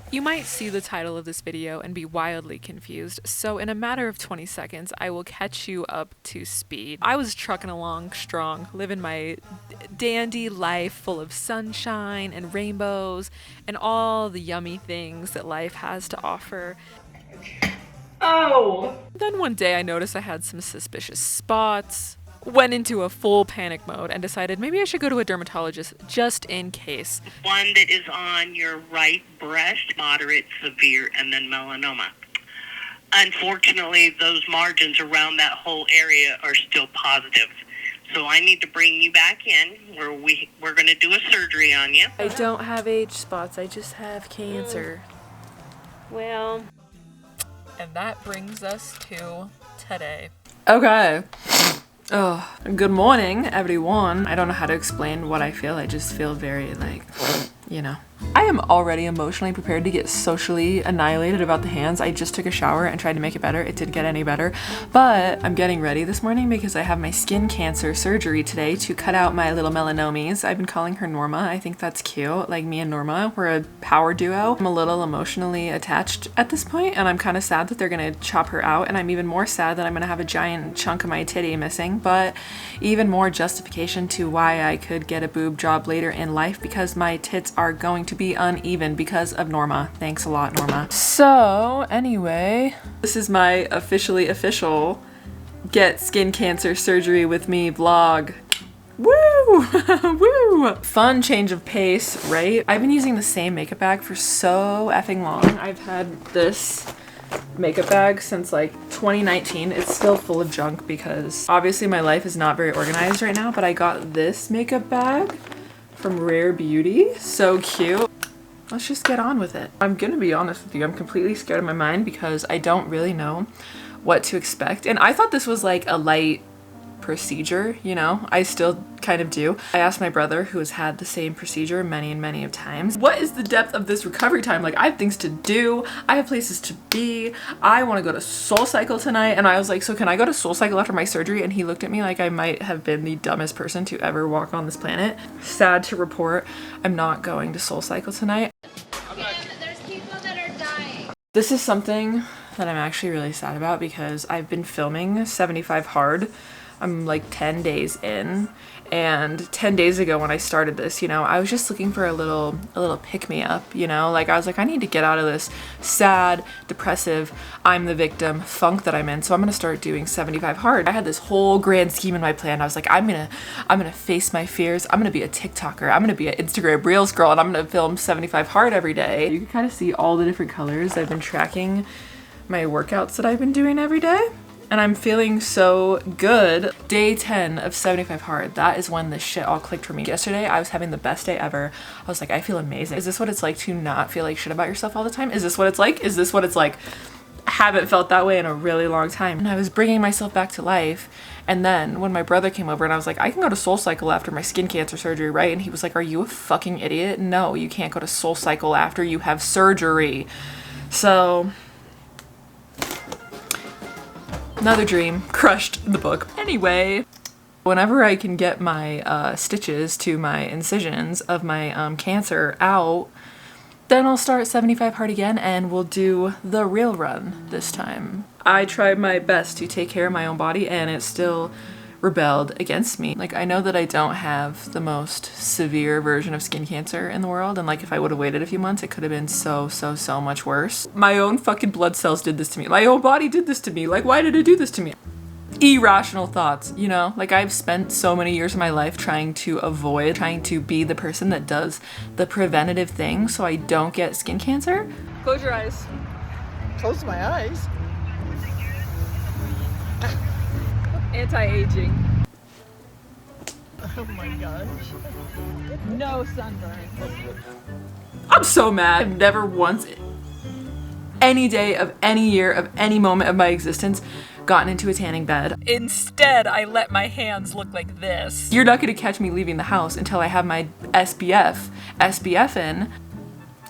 You might see the title of this video and be wildly confused, so in a matter of 20 seconds, I will catch you up to speed. I was trucking along strong, living my dandy life full of sunshine and rainbows and all the yummy things that life has to offer. Oh! Then one day I noticed I had some suspicious spots, went into a full panic mode, and decided maybe I should go to a dermatologist just in case. One that is on your right breast, moderate, severe, and then melanoma. Unfortunately, those margins around that whole area are still positive. So I need to bring you back in where we're going to do a surgery on you. I don't have age spots, I just have cancer. Well, and that brings us to today. Okay. Oh, good morning, everyone. I don't know how to explain what I feel. I just feel very, like, you know. I am already emotionally prepared to get socially annihilated about the hands. I just took a shower and tried to make it better. It didn't get any better, but I'm getting ready this morning because I have my skin cancer surgery today to cut out my little melanomes. I've been calling her Norma. I think that's cute. Like, me and Norma, we're a power duo. I'm a little emotionally attached at this point, and I'm kind of sad that they're gonna chop her out, and I'm even more sad that I'm gonna have a giant chunk of my titty missing, but even more justification to why I could get a boob job later in life, because my tits are going to be uneven because of Norma. Thanks a lot, Norma. So anyway, this is my official get skin cancer surgery with me vlog. Woo! Woo! Fun change of pace, right? I've been using the same makeup bag for so effing long. I've had this makeup bag since like 2019. It's still full of junk because obviously my life is not very organized right now, but I got this makeup bag from Rare Beauty. So cute. Let's just get on with it. I'm gonna be honest with you, I'm completely scared of my mind because I don't really know what to expect. And I thought this was like a light procedure, you know? I still kind of do. I asked my brother, who has had the same procedure many and many of times, what is the depth of this recovery time? Like, I have things to do, I have places to be, I want to go to SoulCycle tonight. And I was like, so can I go to SoulCycle after my surgery? And he looked at me like I might have been the dumbest person to ever walk on this planet. Sad to report, I'm not going to SoulCycle tonight. there's people that are dying. This is something that I'm actually really sad about because I've been filming 75 Hard. I'm like 10 days in, and 10 days ago when I started this, you know, I was just looking for a little pick-me-up, you know, like I was like, I need to get out of this sad, depressive, I'm the victim funk that I'm in, so I'm gonna start doing 75 Hard. I had this whole grand scheme in my plan. I was like, I'm gonna face my fears, I'm gonna be a TikToker, I'm gonna be an Instagram Reels girl, and I'm gonna film 75 Hard every day. You can kind of see all the different colors. I've been tracking my workouts that I've been doing every day, and I'm feeling so good. Day 10 of 75 Hard, that is when this shit all clicked for me. Yesterday, I was having the best day ever. I was like, I feel amazing. Is this what it's like to not feel like shit about yourself all the time? Is this what it's like? Is this what it's like? I haven't felt that way in a really long time. And I was bringing myself back to life. And then when my brother came over and I was like, I can go to SoulCycle after my skin cancer surgery, right? And he was like, are you a fucking idiot? No, you can't go to SoulCycle after you have surgery. So another dream crushed in the book. Anyway, whenever I can get my stitches to my incisions of my cancer out, then I'll start 75 Hard again and we'll do the real run this time. I tried my best to take care of my own body and it still rebelled against me. Like, I know that I don't have the most severe version of skin cancer in the world, and like if I would have waited a few months, it could have been so much worse. My own fucking blood cells did this to me. My own body did this to me. Like, why did it do this to me? Irrational thoughts, you know? Like, I've spent so many years of my life trying to be the person that does the preventative thing so I don't get skin cancer. Close your eyes. Close my eyes. Anti-aging. Oh my gosh. No sunburn. I'm so mad. I've never once, any day of any year of any moment of my existence, gotten into a tanning bed. Instead, I let my hands look like this. You're not gonna catch me leaving the house until I have my SPF in,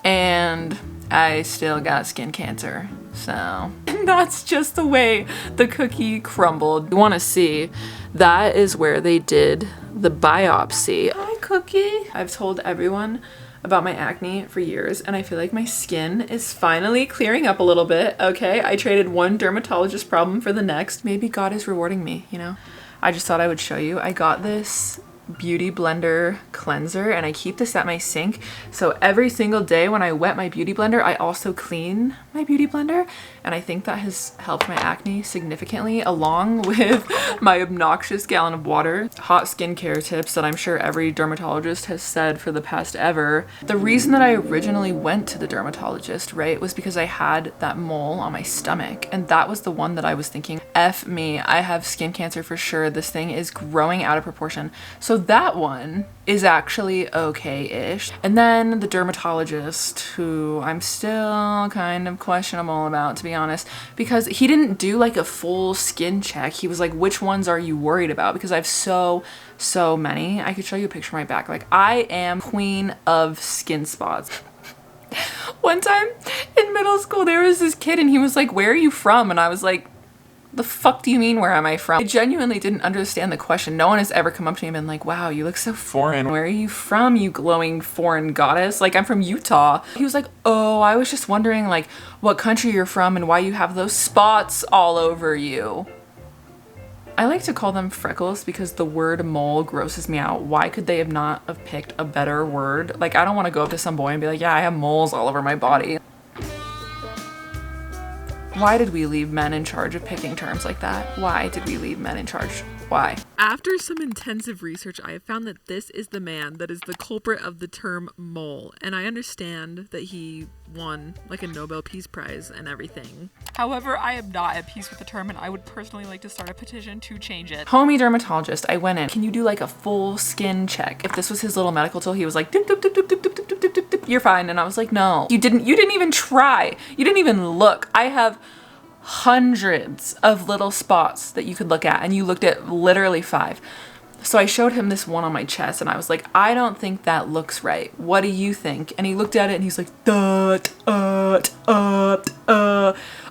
and I still got skin cancer. So that's just the way the cookie crumbled. You want to see, that is where they did the biopsy. Hi, Cookie. I've told everyone about my acne for years, and I feel like my skin is finally clearing up a little bit. Okay, I traded one dermatologist problem for the next. Maybe God is rewarding me, you know? I just thought I would show you. I got this Beauty Blender cleanser, and I keep this at my sink, so every single day when I wet my Beauty Blender, I also clean my Beauty Blender, and I think that has helped my acne significantly, along with my obnoxious gallon of water. Hot skincare tips that I'm sure every dermatologist has said for the past ever. The reason that I originally went to the dermatologist, right, was because I had that mole on my stomach, and that was the one that I was thinking, F me, I have skin cancer for sure, this thing is growing out of proportion. So that one is actually okay-ish. And then the dermatologist, who I'm still kind of questionable about, to be honest, because he didn't do like a full skin check. He was like, which ones are you worried about? Because I have so many. I could show you a picture of my back. Like, I am queen of skin spots. One time in middle school, there was this kid and he was like, where are you from? And I was like, the fuck do you mean, where am I from? I genuinely didn't understand the question. No one has ever come up to me and been like, wow, you look so foreign. Where are you from, you glowing foreign goddess? Like, I'm from Utah. He was like, oh, I was just wondering like what country you're from and why you have those spots all over you. I like to call them freckles because the word mole grosses me out. Why could they have not have picked a better word? Like, I don't want to go up to some boy and be like, yeah, I have moles all over my body. Why did we leave men in charge of picking terms like that? Why did we leave men in charge? Why? After some intensive research, I have found that this is the man that is the culprit of the term mole, and I understand that he won like a Nobel Peace Prize and everything. However, I am not at peace with the term, and I would personally like to start a petition to change it. Homie dermatologist, I went in. Can you do like a full skin check? If this was his little medical tool, he was like, dip, dip, dip, dip, dip, dip, dip, dip, dip, dip. You're fine. And I was like, no, you didn't even try. You didn't even look. I have hundreds of little spots that you could look at, and you looked at literally 5. So I showed him this one on my chest and I was like, I don't think that looks right. What do you think? And he looked at it and he's like, I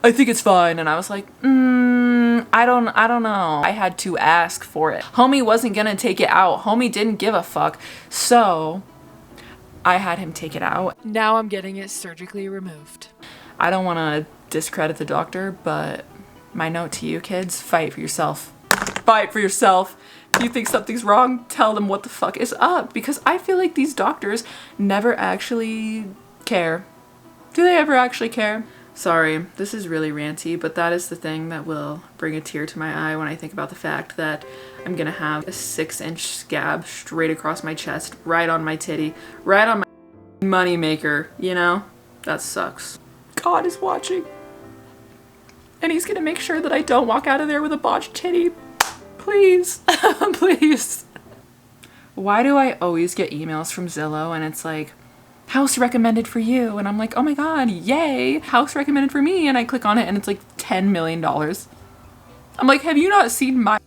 think it's fine. And I was like, I don't know. I had to ask for it. Homie wasn't gonna take it out. Homie didn't give a fuck. So I had him take it out. Now I'm getting it surgically removed. I don't want to discredit the doctor, but my note to you kids, fight for yourself. Fight for yourself. If you think something's wrong, tell them what the fuck is up, because I feel like these doctors never actually care. Do they ever actually care? Sorry, this is really ranty, but that is the thing that will bring a tear to my eye when I think about the fact that I'm gonna have a 6-inch scab straight across my chest, right on my titty, right on my money maker, you know? That sucks. God is watching. And he's gonna make sure that I don't walk out of there with a botched titty. Please, please. Why do I always get emails from Zillow and it's like, house recommended for you? And I'm like, oh my God, yay, house recommended for me. And I click on it and it's like $10 million. I'm like, have you not seen my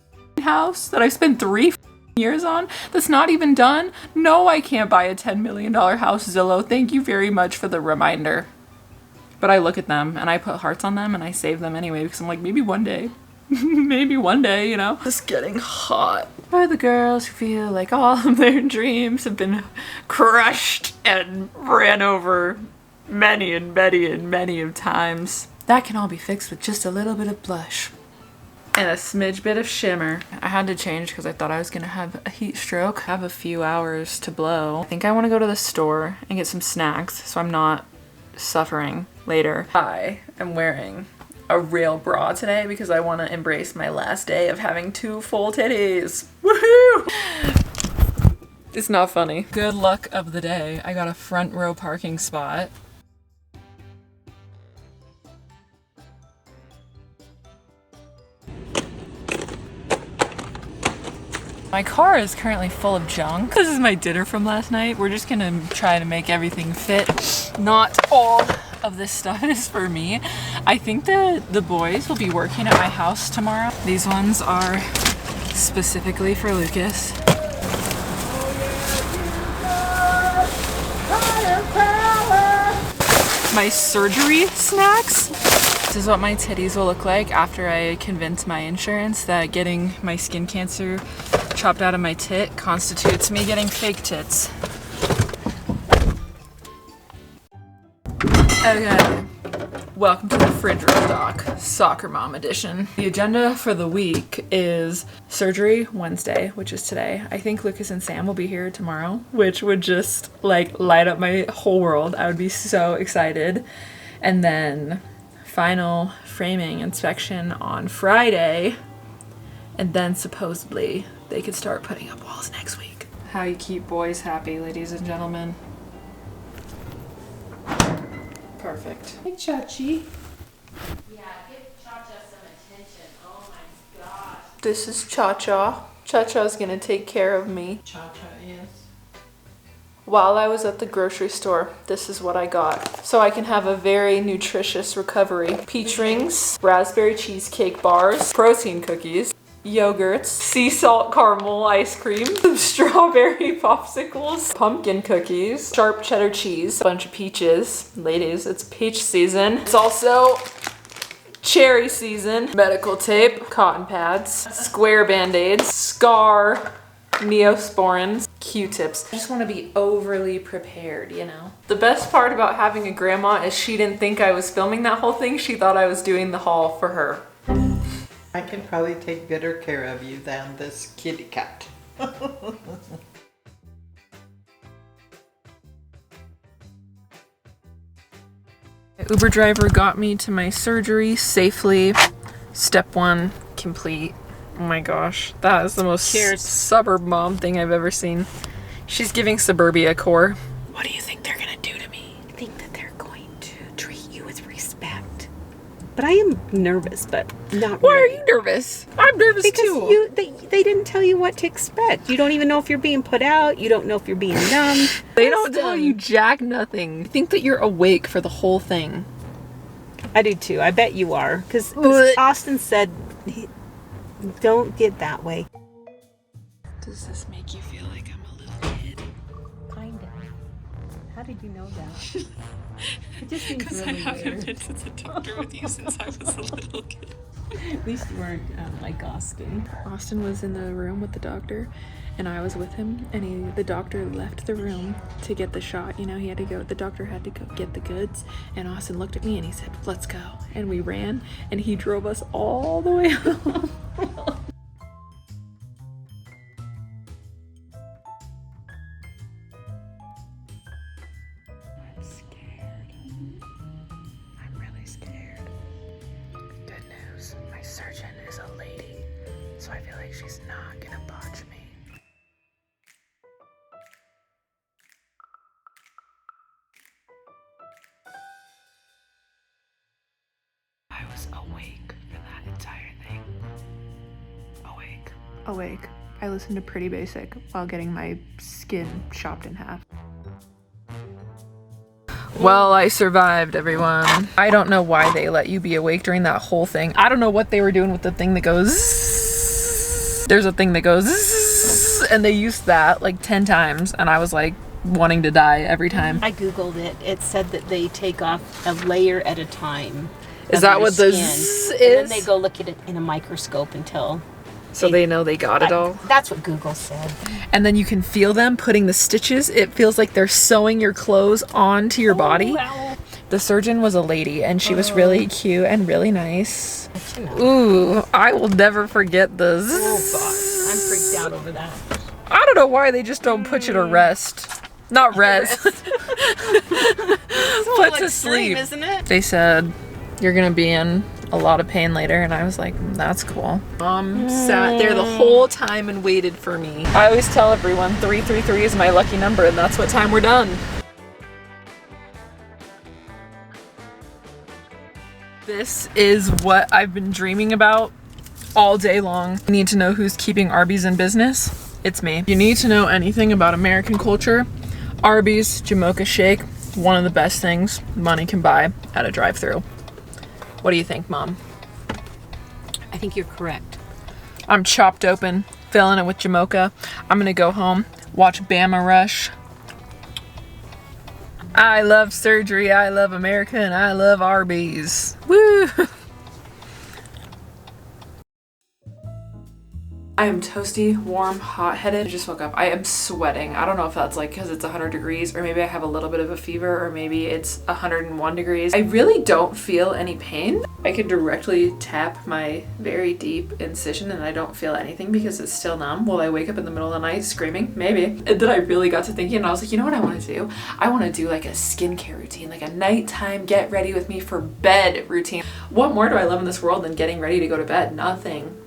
house that I spent 3 years on that's not even done? No, I can't buy a $10 million house, Zillow. Thank you very much for the reminder. But I look at them and I put hearts on them and I save them anyway because I'm like, maybe one day. Maybe one day, you know? It's getting hot. For the girls who feel like all of their dreams have been crushed and ran over many and many of times. That can all be fixed with just a little bit of blush. And a smidge bit of shimmer. I had to change because I thought I was gonna have a heat stroke. I have a few hours to blow. I think I wanna go to the store and get some snacks so I'm not suffering later. I am wearing a real bra today because I want to embrace my last day of having 2 full titties. Woohoo! It's not funny. Good luck of the day. I got a front row parking spot. My car is currently full of junk. This is my dinner from last night. We're just gonna try to make everything fit. Not all of this stuff is for me. I think that the boys will be working at my house tomorrow. These ones are specifically for Lucas. My surgery snacks. This is what my titties will look like after I convince my insurance that getting my skin cancer chopped out of my tit constitutes me getting fake tits. Okay, welcome to the fridge restock, soccer mom edition. The agenda for the week is surgery Wednesday, which is today. I think Lucas and Sam will be here tomorrow, which would just like light up my whole world. I would be so excited. And then final framing inspection on Friday, and then supposedly they could start putting up walls next week. How you keep boys happy, ladies and gentlemen. Perfect. Hey, Chachi. Yeah, give Cha-Cha some attention. Oh my gosh. This is Cha-Cha. Cha-Cha's gonna take care of me. Cha-cha, yes. While I was at the grocery store, this is what I got. So I can have a very nutritious recovery. Peach rings, raspberry cheesecake bars, protein cookies, yogurts, sea salt caramel ice cream, some strawberry popsicles, pumpkin cookies, sharp cheddar cheese, a bunch of peaches. Ladies, it's peach season. It's also cherry season, medical tape, cotton pads, square band-aids, scar, neosporins, Q-tips. I just want to be overly prepared, you know? The best part about having a grandma is she didn't think I was filming that whole thing. She thought I was doing the haul for her. I can probably take better care of you than this kitty cat. Uber driver got me to my surgery safely. Step 1 complete. Oh my gosh, that is the most suburb mom thing I've ever seen. She's giving suburbia core. What do you think they're gonna do to me? I think that they're going to treat you with respect. But I am nervous, but not Why really. are you nervous? I'm nervous Because too. they didn't tell you what to expect. You don't even know if you're being put out. You don't know if you're being numb. They don't tell you jack nothing. You think that you're awake for the whole thing. I do too. I bet you are. Because Austin said, don't get that way. Does this make you feel like I'm a little kid? Kind of. How did you know that? It just seems Because really I haven't weird. been to the doctor with you since I was a little kid. At least you weren't like Austin. Austin was in the room with the doctor, and I was with him, and the doctor left the room to get the shot. You know, the doctor had to go get the goods, and Austin looked at me and he said, "Let's go." And we ran, and he drove us all the way home. I'm scared. I'm really scared. Good news, my surgeon is a lady, so I feel like she's not gonna botch me. I was awake for that entire thing. Awake. I listened to Pretty Basic while getting my skin chopped in half. Well, I survived, everyone. I don't know why they let you be awake during that whole thing. I don't know what they were doing with the thing that goes zzz. There's a thing that goes zzz, and they used that like 10 times, and I was like wanting to die every time. I googled it. It said that they take off a layer at a time. Is that what the zzz And then is? they go look at it in a microscope until... So they know they got it all. That's what Google said. And then you can feel them putting the stitches. It feels like they're sewing your clothes onto your body. Wow. The surgeon was a lady, and she was really cute and really nice. You know. Ooh, I will never forget the zzz. Oh God, I'm freaked out over that. I don't know why they just don't put you to rest. Not rest. Put to sleep. Isn't it? They said, you're gonna be in a lot of pain later, and I was like, that's cool. Mom sat there the whole time and waited for me. I always tell everyone 333 is my lucky number, and that's what time we're done. This is what I've been dreaming about all day long. You need to know who's keeping Arby's in business? It's me. If you need to know anything about American culture, Arby's Jamocha Shake, one of the best things money can buy at a drive-thru. What do you think, Mom? I think you're correct. I'm chopped open, filling it with Jamocha. I'm gonna go home, watch Bama Rush. I love surgery, I love America, and I love Arby's. Woo! I am toasty, warm, hot-headed. I just woke up. I am sweating. I don't know if that's like because it's 100 degrees or maybe I have a little bit of a fever or maybe it's 101 degrees. I really don't feel any pain. I could directly tap my very deep incision and I don't feel anything because it's still numb. Will I wake up in the middle of the night screaming? Maybe. And then I really got to thinking and I was like, you know what I want to do? I want to do like a skincare routine, like a nighttime get ready with me for bed routine. What more do I love in this world than getting ready to go to bed? Nothing.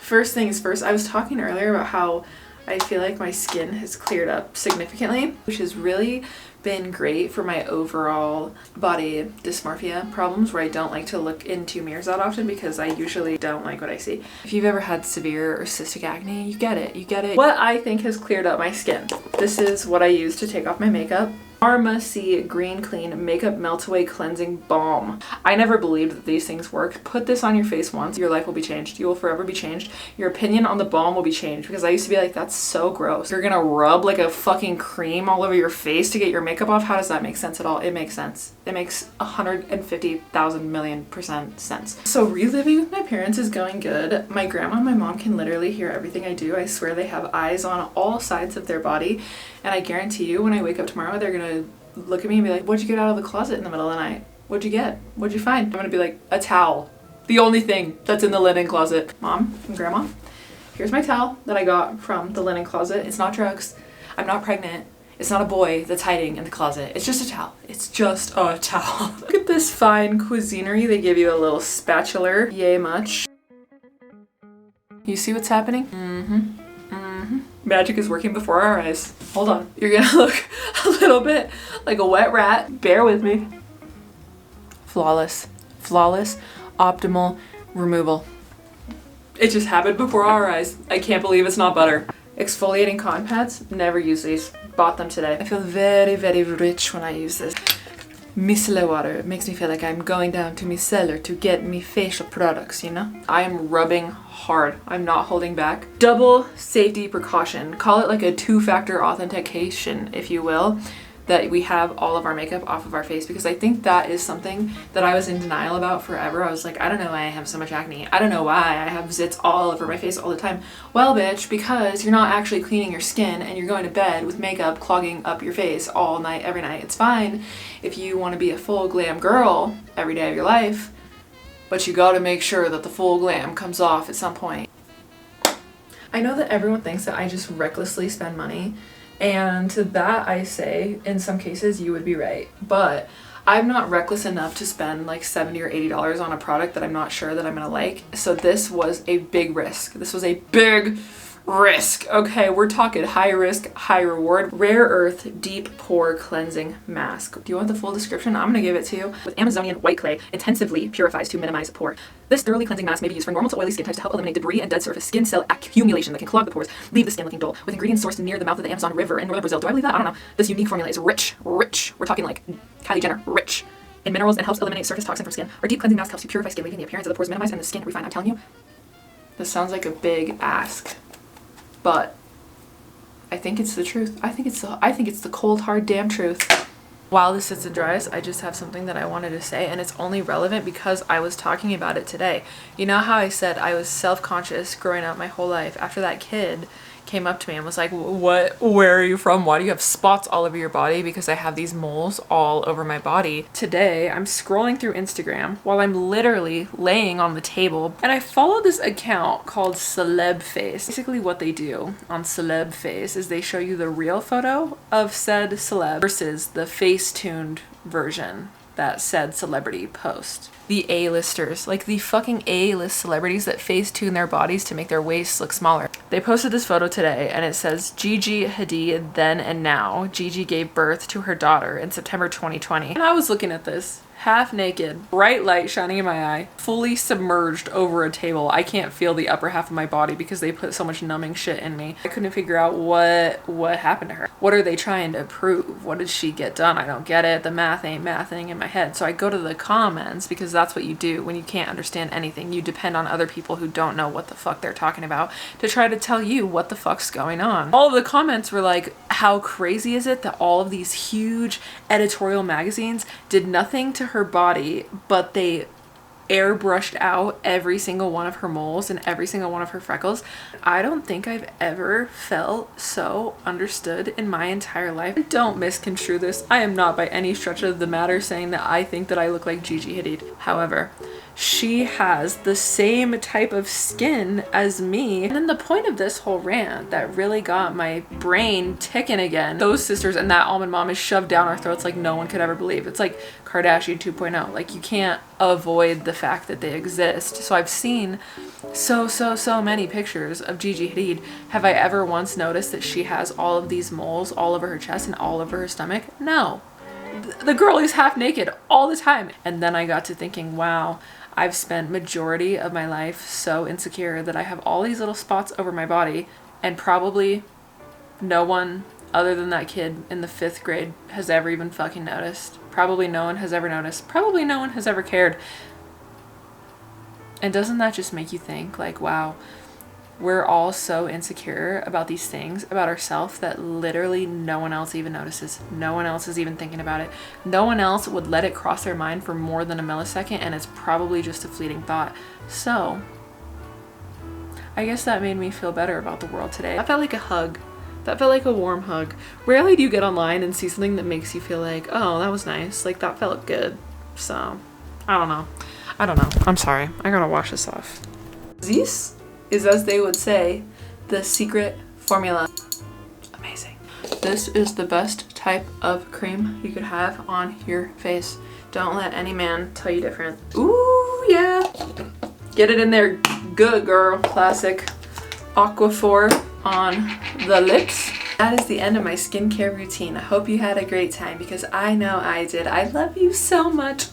First things first, I was talking earlier about how I feel like my skin has cleared up significantly, which has really been great for my overall body dysmorphia problems where I don't like to look into mirrors that often because I usually don't like what I see. If you've ever had severe or cystic acne, you get it. What I think has cleared up my skin. This is what I use to take off my makeup. Pharmacy Green Clean Makeup Melt Away Cleansing Balm. I never believed that these things worked. Put this on your face once, your life will be changed. You will forever be changed. Your opinion on the balm will be changed because I used to be like, that's so gross. You're gonna rub like a fucking cream all over your face to get your makeup off? How does that make sense at all? It makes sense. It makes 150,000 million % sense. So reliving with my parents is going good. My grandma and my mom can literally hear everything I do. I swear they have eyes on all sides of their body. And I guarantee you when I wake up tomorrow, they're gonna look at me and be like, what'd you get out of the closet in the middle of the night? What'd you get? What'd you find? I'm gonna be like, a towel. The only thing that's in the linen closet. Mom and grandma, here's my towel that I got from the linen closet. It's not drugs. I'm not pregnant. It's not a boy that's hiding in the closet. It's just a towel. It's just a towel. Look at this fine cuisinery. They give you a little spatula. Yay much. You see what's happening? Magic is working before our eyes. Hold on. You're gonna look a little bit like a wet rat. Bear with me. Flawless, optimal removal. It just happened before our eyes. I can't believe it's not butter. Exfoliating cotton pads, never use these. Bought them today. I feel very, very rich when I use this. Micellar water. It makes me feel like I'm going down to my cellar to get me facial products, you know? I am rubbing hard. I'm not holding back. Double safety precaution. Call it like a two-factor authentication, if you will, that we have all of our makeup off of our face because I think that is something that I was in denial about forever. I was like, I don't know why I have so much acne. I don't know why I have zits all over my face all the time. Well, bitch, because you're not actually cleaning your skin and you're going to bed with makeup clogging up your face all night, every night. It's fine if you want to be a full glam girl every day of your life, but you gotta make sure that the full glam comes off at some point. I know that everyone thinks that I just recklessly spend money. And to that I say, in some cases you would be right, but I'm not reckless enough to spend like $70 or $80 on a product that I'm not sure that I'm gonna like. So this was a big risk. This was a big risk. Okay, we're talking high risk, high reward. Rare Earth Deep Pore Cleansing Mask. Do you want the full description? I'm gonna give it to you. With Amazonian white clay, intensively purifies to minimize pore. This thoroughly cleansing mask may be used for normal to oily skin types to help eliminate debris and dead surface skin cell accumulation that can clog the pores, leave the skin looking dull. With ingredients sourced near the mouth of the Amazon River in northern Brazil. Do I believe that? I don't know. This unique formula is rich. We're talking like Kylie Jenner, rich in minerals and helps eliminate surface toxin from skin. Our deep cleansing mask helps you purify skin, leaving the appearance of the pores minimized and the skin refined. I'm telling you, this sounds like a big ask, but I think it's the truth. I think it's the cold hard damn truth. While this sits and dries, I just have something that I wanted to say, and it's only relevant because I was talking about it today. You know how I said I was self-conscious growing up my whole life after that kid came up to me and was like, where are you from? Why do you have spots all over your body? Because I have these moles all over my body. Today, I'm scrolling through Instagram while I'm literally laying on the table, and I follow this account called Celeb Face. Basically what they do on Celeb Face is they show you the real photo of said celeb versus the face-tuned version that said celebrity post. The A-listers, like the fucking A-list celebrities that face tune their bodies to make their waists look smaller. They posted this photo today and it says, Gigi Hadid then and now. Gigi gave birth to her daughter in September 2020. And I was looking at this, half naked, bright light shining in my eye, fully submerged over a table. I can't feel the upper half of my body because they put so much numbing shit in me. I couldn't figure out what happened to her. What are they trying to prove? What did she get done? I don't get it. The math ain't mathing in my head. So I go to the comments because that's what you do when you can't understand anything. You depend on other people who don't know what the fuck they're talking about to try to tell you what the fuck's going on. All of the comments were like, how crazy is it that all of these huge editorial magazines did nothing to her body, but they airbrushed out every single one of her moles and every single one of her freckles. I don't think I've ever felt so understood in my entire life. Don't misconstrue this. I am not by any stretch of the matter saying that I think that I look like Gigi Hadid. However, she has the same type of skin as me. And then the point of this whole rant that really got my brain ticking again, those sisters and that almond mom is shoved down our throats like no one could ever believe. It's like Kardashian 2.0. Like, you can't avoid the fact that they exist. So I've seen so many pictures of Gigi Hadid. Have I ever once noticed that she has all of these moles all over her chest and all over her stomach? No. The girl is half naked all the time. And then I got to thinking, wow, I've spent majority of my life so insecure that I have all these little spots over my body, and probably no one other than that kid in the 5th grade has ever even fucking noticed. Probably no one has ever noticed. Probably no one has ever cared. And doesn't that just make you think, like, wow, we're all so insecure about these things about ourselves that literally no one else even notices. No one else is even thinking about it. No one else would let it cross their mind for more than a millisecond, and it's probably just a fleeting thought. So I guess that made me feel better about the world today. That felt like a hug. That felt like a warm hug. Rarely do you get online and see something that makes you feel like, oh, that was nice. Like, that felt good. So I don't know. I'm sorry. I gotta wash this off. This is, as they would say, the secret formula. Amazing. This is the best type of cream you could have on your face. Don't let any man tell you different. Ooh, yeah. Get it in there. Good girl. Classic Aquaphor on the lips. That is the end of my skincare routine. I hope you had a great time, because I know I did. I love you so much.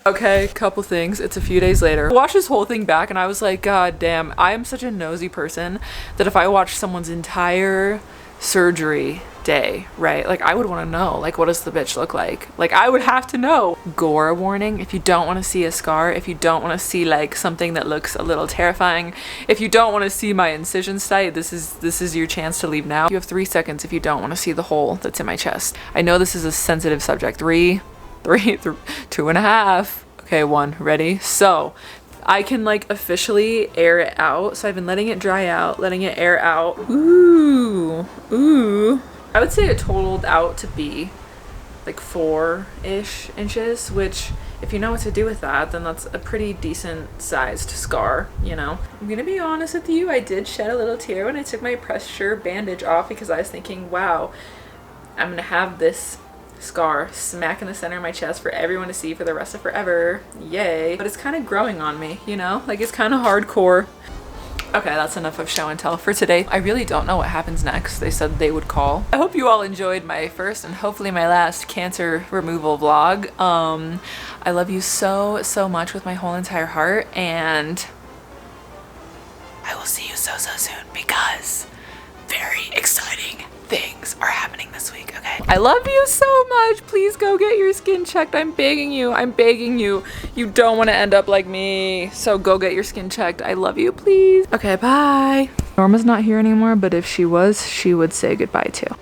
Okay, couple things. It's a few days later. I watched this whole thing back and I was like, God damn, I am such a nosy person that if I watched someone's entire surgery day, right, like, I would want to know, like, what does the bitch look like? Like, I would have to know. Gore warning: if you don't want to see a scar, if you don't want to see like something that looks a little terrifying, if you don't want to see my incision site, this is your chance to leave now. You have 3 seconds if you don't want to see the hole that's in my chest. I know this is a sensitive subject. 3, 2.5. Okay, 1. Ready? So I can like officially air it out. So I've been letting it dry out, letting it air out. Ooh. I would say it totaled out to be like 4-ish inches, which, if you know what to do with that, then that's a pretty decent sized scar, you know? I'm gonna be honest with you, I did shed a little tear when I took my pressure bandage off, because I was thinking, wow, I'm gonna have this scar smack in the center of my chest for everyone to see for the rest of forever. Yay. But it's kind of growing on me, you know? Like, it's kind of hardcore. Okay, that's enough of show and tell for today. I really don't know what happens next. They said they would call. I hope you all enjoyed my first and hopefully my last cancer removal vlog. I love you so much with my whole entire heart, and I will see you so soon, because very exciting things are happening this week, okay? I love you so much. Please go get your skin checked. I'm begging you. You don't want to end up like me. So go get your skin checked. I love you, please. Okay, bye. Norma's not here anymore, but if she was, she would say goodbye too.